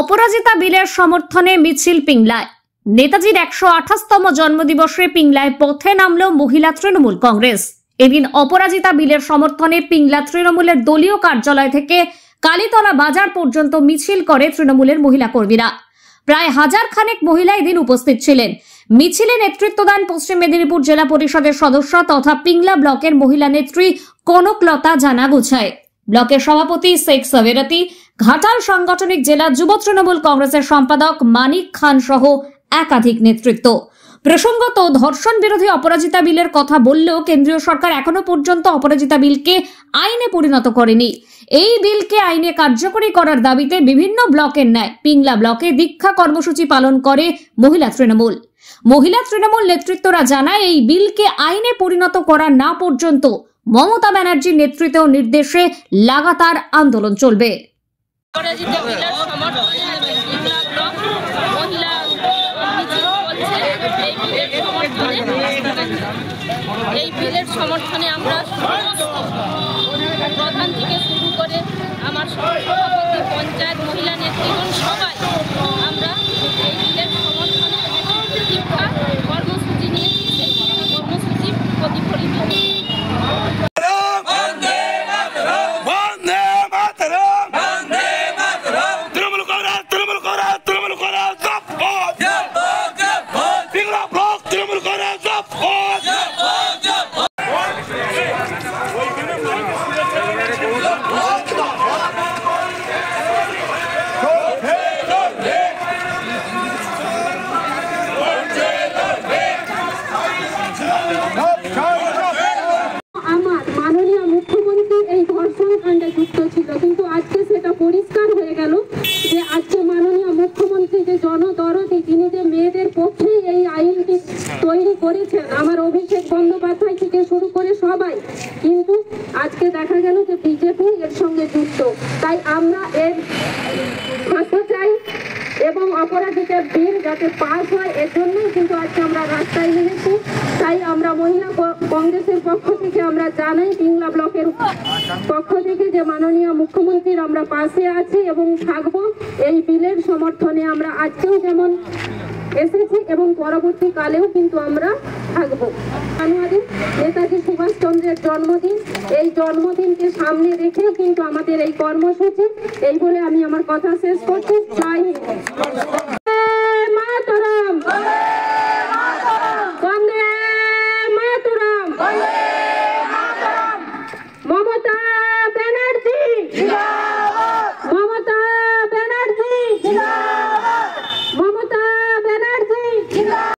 অপরাজিতা বিলের সমর্থনে মিছিল পিংলায়। নেতাজির ১২৮তম জন্মদিবসে পিংলায় পথে নামল মহিলা তৃণমূল কংগ্রেস। এদিন অপরাজিতা বিলের সমর্থনে পিংলা তৃণমূলের দলীয় কার্যালয় থেকে কালীতলা বাজার পর্যন্ত মিছিল করে তৃণমূলের মহিলা কর্মীরা। প্রায় হাজার খানেক মহিলা এদিন উপস্থিত ছিলেন। মিছিলে নেতৃত্ব দেন পশ্চিম মেদিনীপুর জেলা পরিষদের সদস্য তথা পিংলা ব্লকের মহিলা নেত্রী কনকলতা জানাগুছায়, ব্লকের সভাপতি শেখ সাবেরাতি, ঘাটাল সাংগঠনিক জেলা যুব তৃণমূল কংগ্রেসের সম্পাদক মানিক খান সহ একাধিক নেতৃত্ব। প্রসঙ্গত, ধর্ষণ বিরোধী অপরাজিতা বিলের কথা বললেও কেন্দ্রীয় সরকার এখনো পর্যন্ত অপরাজিতা বিলকে আইনে পরিণত করেনি। এই বিলকে আইনে কার্যকরী করার দাবিতে বিভিন্ন ব্লকের ন্যায় পিংলা ব্লকে দীক্ষা কর্মসূচি পালন করে মহিলা তৃণমূল। মহিলা তৃণমূল নেতৃত্বরা জানায়, এই বিলকে আইনে পরিণত করা না পর্যন্ত মমতা ব্যানার্জির নেতৃত্ব ও নির্দেশে লাগাতার আন্দোলন চলবে। এই বিলের সমর্থনে আমরা প্রধান থেকে শুরু করে আমার সভাপতি, পঞ্চায়েত, মহিলা নেতৃত্ব সবাই আমরা এই বিলের সমর্থনে দীক্ষা কর্মসূচি নিয়েছি। সেই কর্মসূচি প্রতিফলিত যুক্ত ছিল, কিন্তু আজকে সেটা পরিষ্কার হয়ে গেল যে আজকে মাননীয় মুখ্যমন্ত্রী যে জনদরদি, তিনি যে মেয়েদের পক্ষে এই আইনটি তৈরি করেছেন, আমার অভিষেক বন্দ্যোপাধ্যায় থেকে শুরু করে সবাই, কিন্তু আজকে দেখা গেল যে বিজেপি এর সঙ্গে যুক্ত। তাই আমরা এর ফাঁসা চাই এবং অপরাজিতার বিল যাতে পাস হয়, এর জন্যই কিন্তু আজকে আমরা রাস্তায় নেমেছি। তাই আমরা মহিলা কংগ্রেসের পক্ষ থেকে আমরা জানাই, পিংলা ব্লকের পক্ষ থেকে, যে মাননীয় মুখ্যমন্ত্রীর আমরা পাশে আছি এবং থাকবো। এই বিলের সমর্থনে আমরা আজকেও যেমন এসেছি এবং পরবর্তীকালেও কিন্তু আমরা থাকবো। জানুয়ারি নেতাজি সুভাষচন্দ্রের জন্মদিন, এই জন্মদিনকে সামনে রেখেও কিন্তু আমাদের এই কর্মসূচি। এই বলে আমি আমার কথা শেষ করছি।